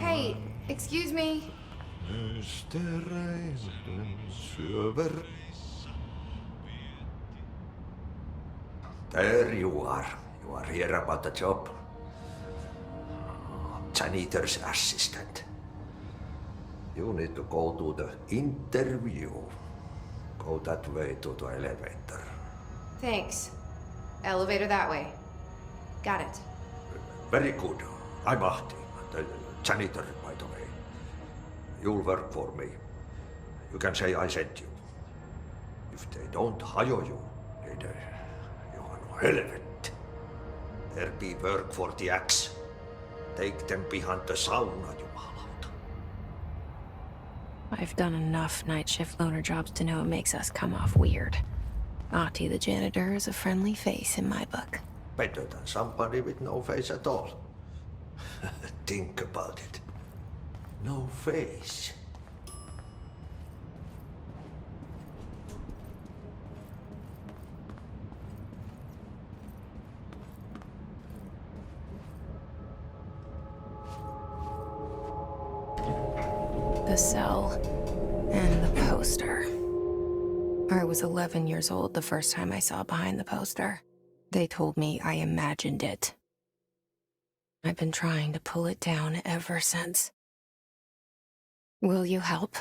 Hey, excuse me. There you are. You are here about the job. Janitor's assistant. You need to go to the interview. Go that way to the elevator. Thanks. Elevator that way. Got it. Very good. I'm Ahti, the janitor, by the way. You'll work for me. You can say I sent you. If they don't hire you, then you are no helvet. There be work for the axe. Take them behind the sauna, jumalauta. I've done enough night shift loner jobs to know it makes us come off weird. Ahti the janitor is a friendly face in my book. Better than somebody with no face at all. Think about it. No face. The cell and the poster. I was 11 years old the first time I saw behind the poster. They told me I imagined it. I've been trying to pull it down ever since. Will you help?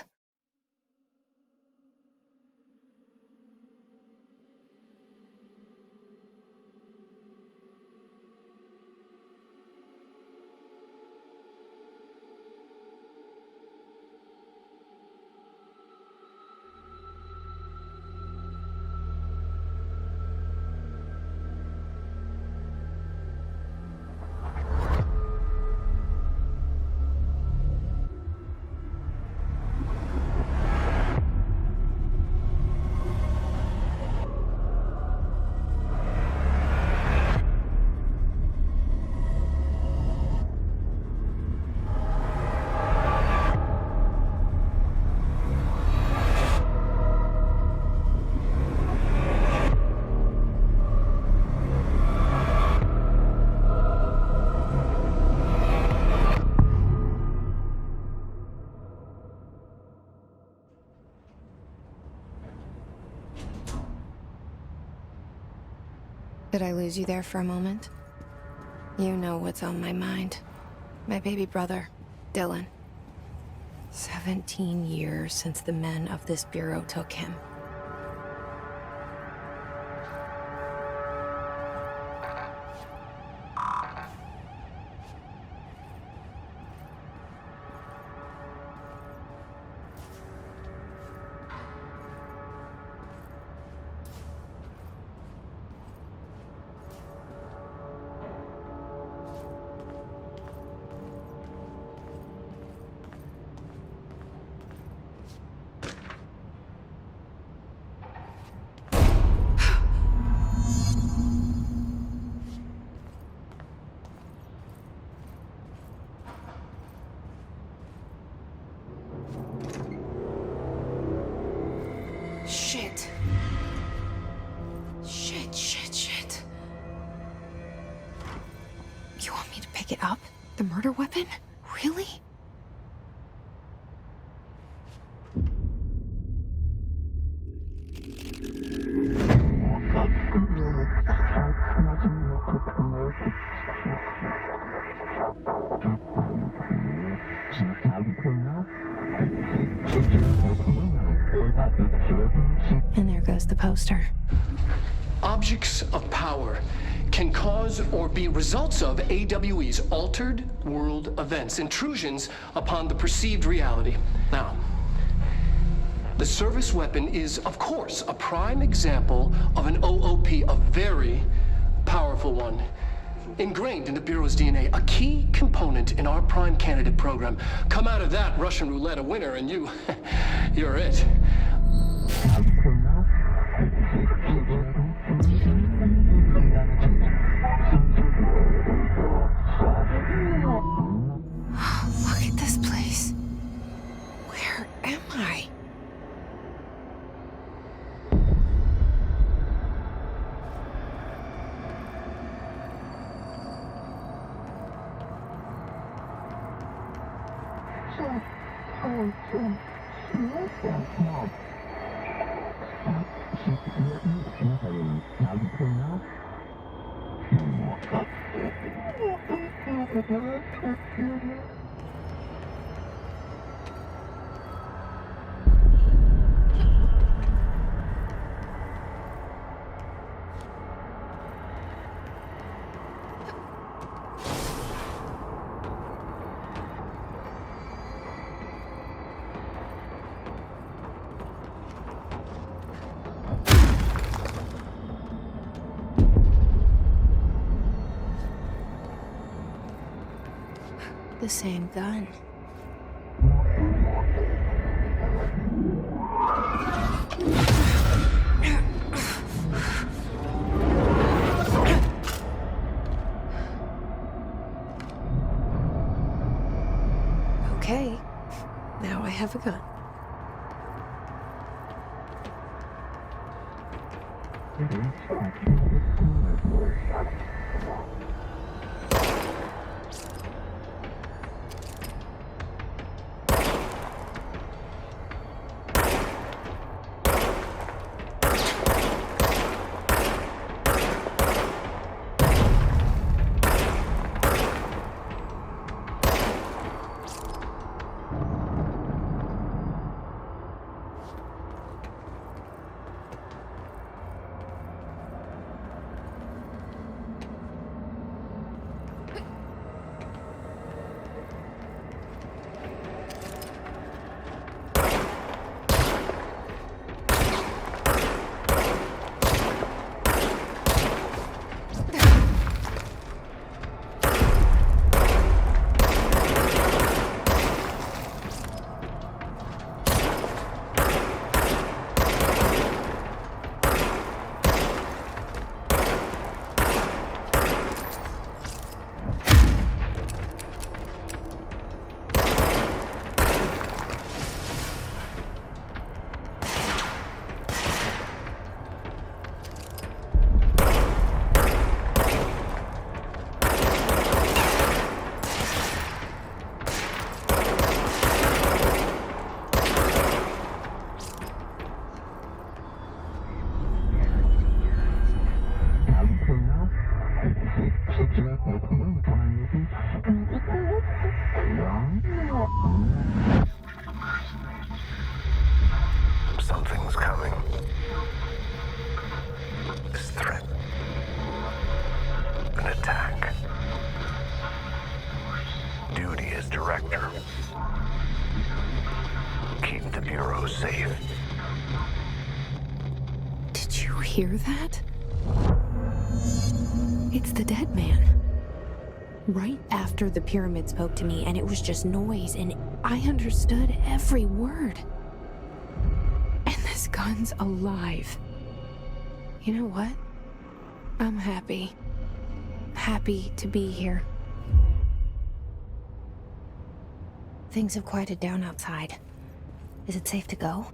Did I lose you there for a moment? You know what's on my mind. My baby brother, Dylan. 17 years since the men of this bureau took him. Shit. Shit. You want me to pick it up? The murder weapon? Really? And there goes the poster. Objects of power can cause or be results of AWE's altered world events, intrusions upon the perceived reality. Now, the service weapon is, of course, a prime example of an OOP, a very powerful one. Ingrained in the Bureau's DNA, a key component in our prime candidate program. Come out of that Russian roulette a winner and you're it. Look at this place. Where am I? The same gun. Okay, now I have a gun. Something's coming. This threat. An attack. Duty as director. Keep the Bureau safe. Did you hear that? It's the dead man. Right after the pyramid spoke to me, and it was just noise, and I understood every word. And this gun's alive. You know what? I'm happy. Happy to be here. Things have quieted down outside. Is it safe to go?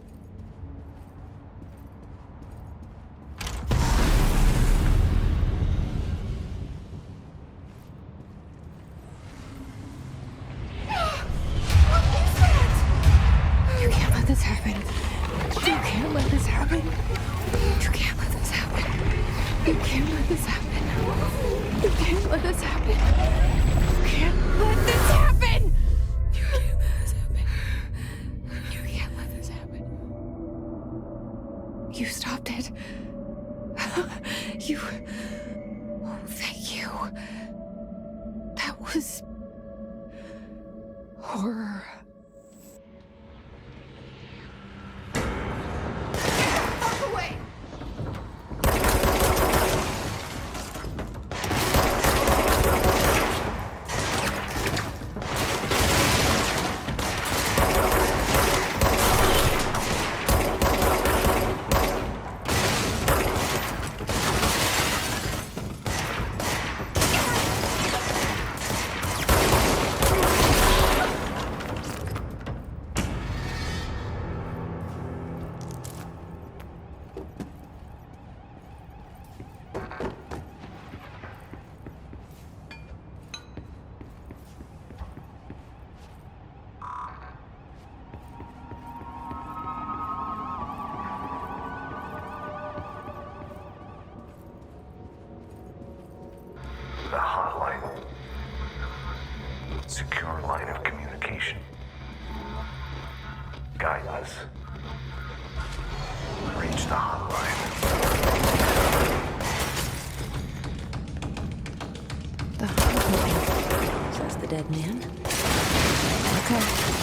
You can't let this happen. You can't let this happen. You can't let this happen. You can't let this happen. You can't let this happen. You can't let this happen. You can't let this happen. You can't let this happen. You stopped it. You... Oh, thank you. That was... horror. Fuck away! secure line of communication. Guide us. Reach the hotline. The hotline, says the dead man. Okay.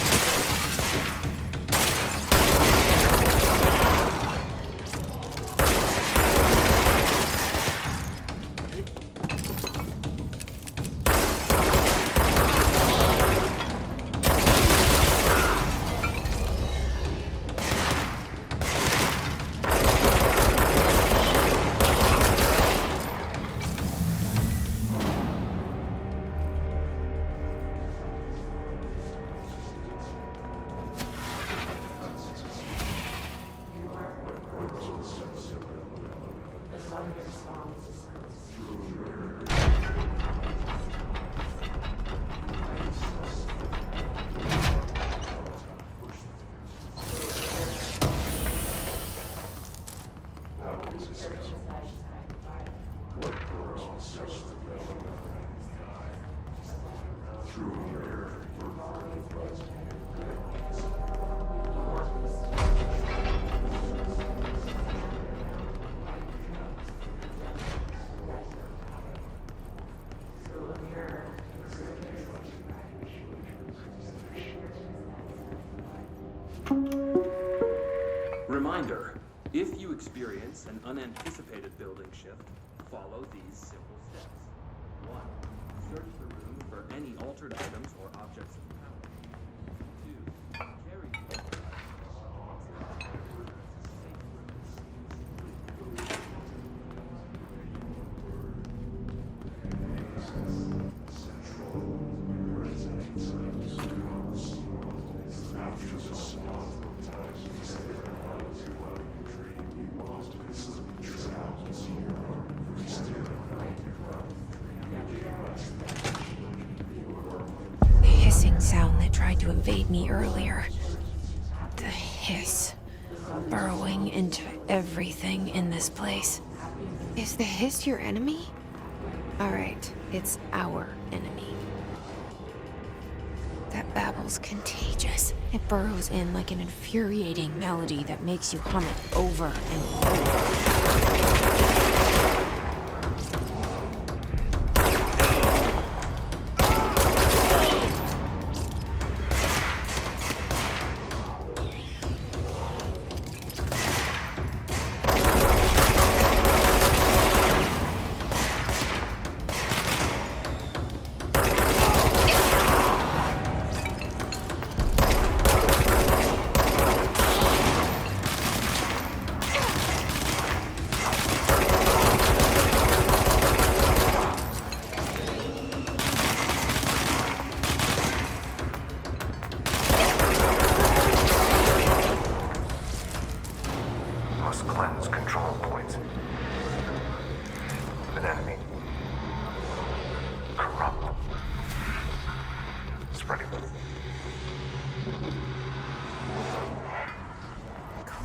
Reminder, if you experience an unanticipated building shift, follow these simple steps. 1. Search the room for any altered items or objects of power. 2. Carry the altered sound that tried to invade me earlier. The hiss, burrowing into everything in this place. Is the hiss your enemy? Alright, it's our enemy. That babble's contagious. It burrows in like an infuriating melody that makes you hum it over and over.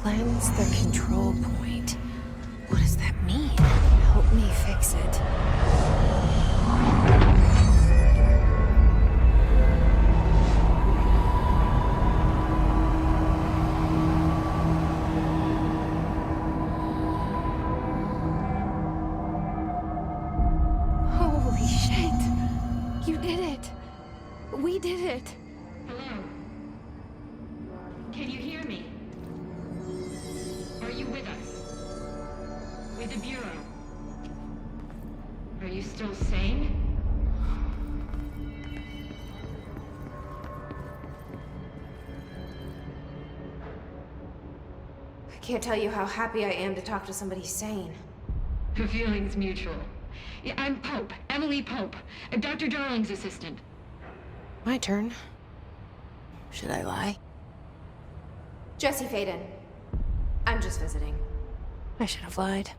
Cleanse the control point. What does that mean? Help me fix it. Holy shit! You did it! We did it! Hello? Can you hear me? Are you with us? With the Bureau? Are you still sane? I can't tell you how happy I am to talk to somebody sane. The feeling's mutual. Yeah, I'm Pope, Emily Pope, Dr. Darling's assistant. My turn. Should I lie? Jesse Faden. I'm just visiting. I should have lied.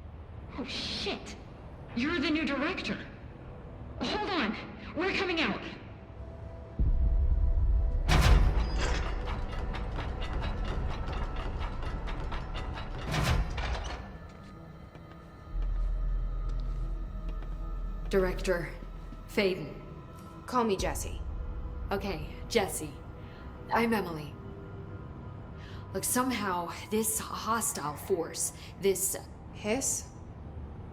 Oh, shit. You're the new director. Hold on. We're coming out. Director Faden. Call me Jesse. Okay, Jesse. I'm Emily. Look, somehow, this hostile force, this... Hiss?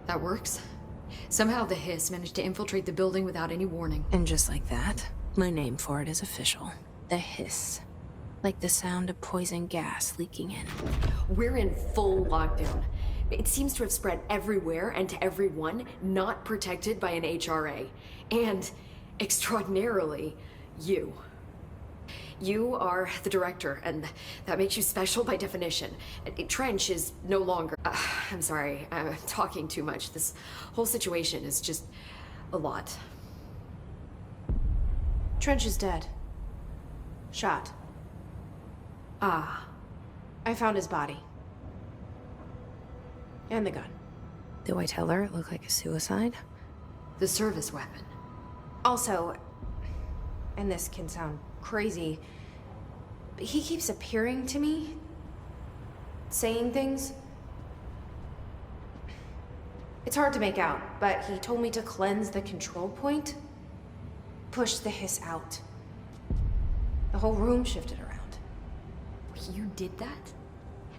That works. Somehow the hiss managed to infiltrate the building without any warning. And just like that, my name for it is official. The hiss. Like the sound of poison gas leaking in. We're in full lockdown. It seems to have spread everywhere and to everyone not protected by an HRA. And, extraordinarily, you. You are the director, and that makes you special by definition. Trench is no longer... I'm sorry, I'm talking too much. This whole situation is just a lot. Trench is dead. Shot. Ah. I found his body. And the gun. Do I tell her it looked like a suicide? The service weapon. Also, and this can sound crazy, but he keeps appearing to me, saying things. It's hard to make out, but he told me to cleanse the control point, push the hiss out. The whole room shifted around. You did that?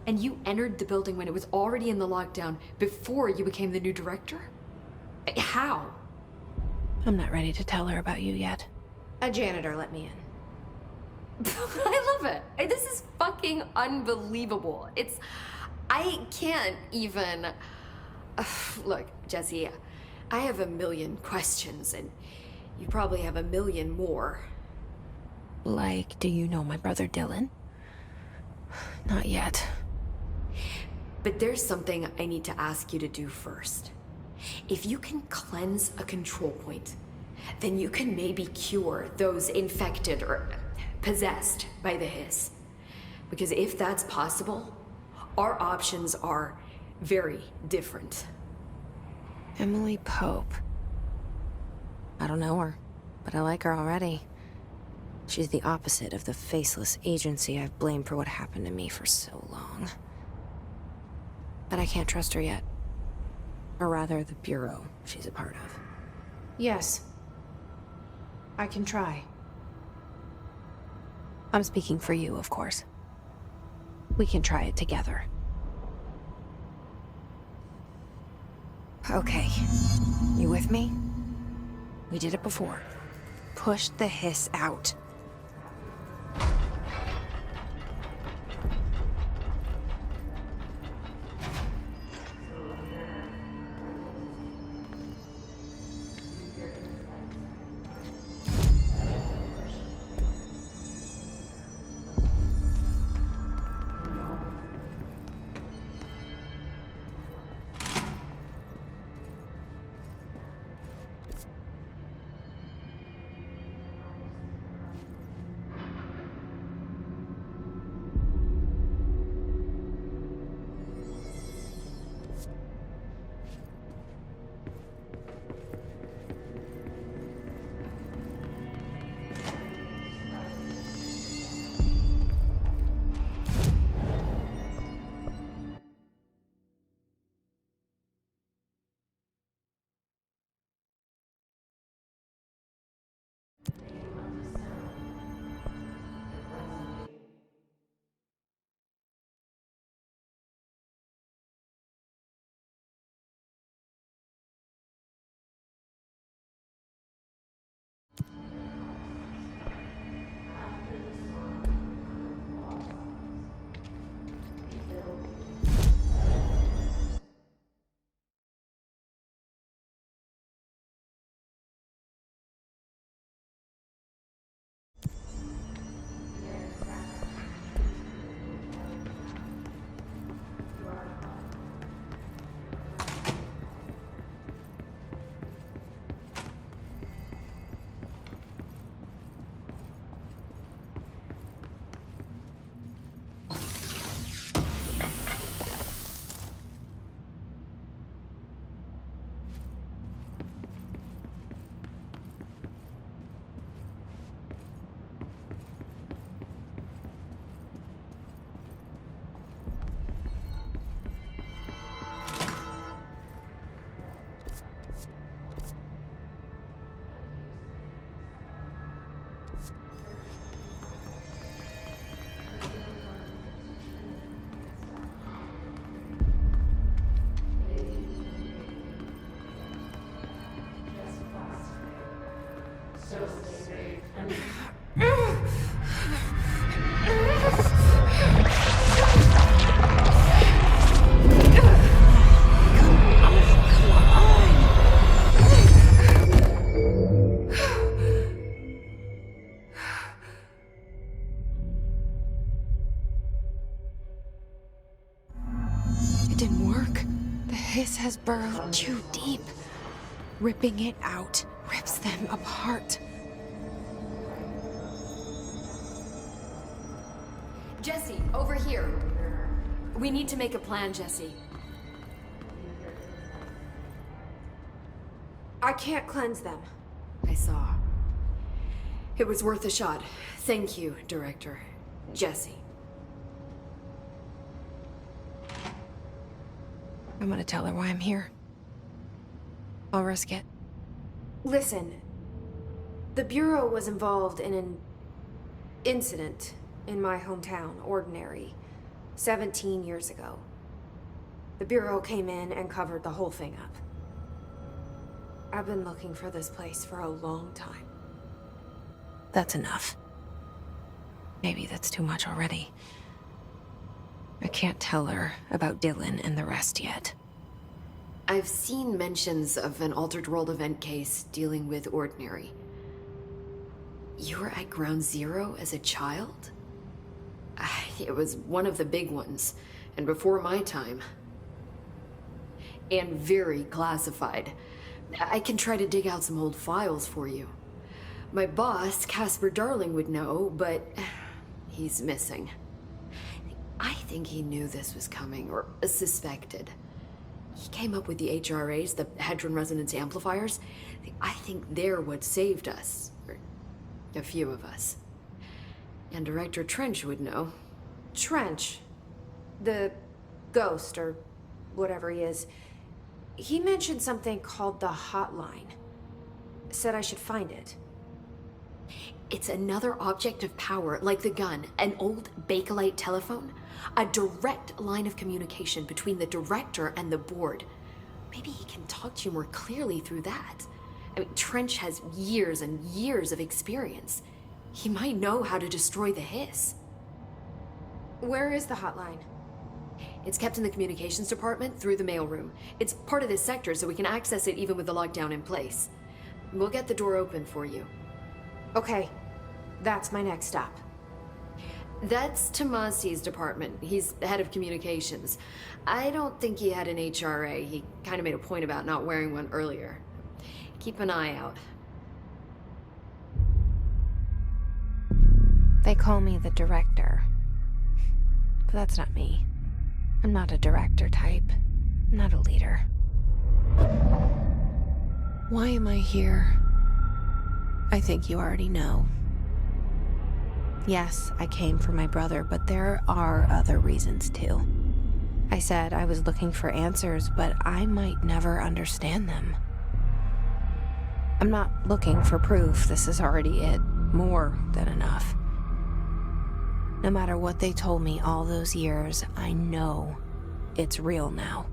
And you entered the building when it was already in the lockdown before you became the new director? How? I'm not ready to tell her about you yet. A janitor let me in. I love it. This is fucking unbelievable. I can't even... Look, Jesse, I have a million questions, and you probably have a million more. Like, do you know my brother Dylan? Not yet. But there's something I need to ask you to do first. If you can cleanse a control point, then you can maybe cure those infected or possessed by the hiss. Because if that's possible, our options are very different. Emily Pope. I don't know her, but I like her already. She's the opposite of the faceless agency I've blamed for what happened to me for so long. But I can't trust her yet. Or rather, the bureau she's a part of. Yes. I can try. I'm speaking for you, of course. We can try it together. Okay. You with me? We did it before. Push the hiss out. hiss has burrowed too deep. Ripping it out rips them apart. Jesse, over here. We need to make a plan, Jesse. I can't cleanse them. I saw. It was worth a shot. Thank you, Director. Jesse. I'm gonna tell her why I'm here. I'll risk it. Listen, the Bureau was involved in an incident in my hometown, Ordinary, 17 years ago. The Bureau came in and covered the whole thing up. I've been looking for this place for a long time. That's enough. Maybe that's too much already. I can't tell her about Dylan and the rest yet. I've seen mentions of an Altered World event case dealing with Ordinary. You were at Ground Zero as a child? It was one of the big ones, and before my time. And very classified. I can try to dig out some old files for you. My boss, Casper Darling, would know, but he's missing. I think he knew this was coming, or suspected. He came up with the HRAs, the Hadron Resonance Amplifiers. I think they're what saved us. Or a few of us. And Director Trench would know. Trench? The ghost, or whatever he is. He mentioned something called the Hotline. Said I should find it. It's another object of power, like the gun, an old Bakelite telephone. A direct line of communication between the director and the board. Maybe he can talk to you more clearly through that. I mean, Trench has years and years of experience. He might know how to destroy the hiss. Where is the hotline? It's kept in the communications department through the mailroom. It's part of this sector, so we can access it even with the lockdown in place. We'll get the door open for you. Okay, that's my next stop. That's Tomasi's department. He's the head of communications. I don't think he had an HRA. He kind of made a point about not wearing one earlier. Keep an eye out. They call me the director. But that's not me. I'm not a director type. I'm not a leader. Why am I here? I think you already know. Yes, I came for my brother, but there are other reasons too. I said I was looking for answers, but I might never understand them. I'm not looking for proof. This is already it. More than enough. No matter what they told me all those years, I know it's real now.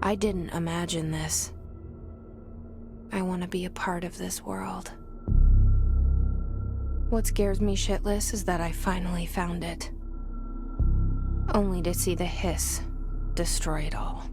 I didn't imagine this. I want to be a part of this world. What scares me shitless is that I finally found it. Only to see the hiss destroy it all.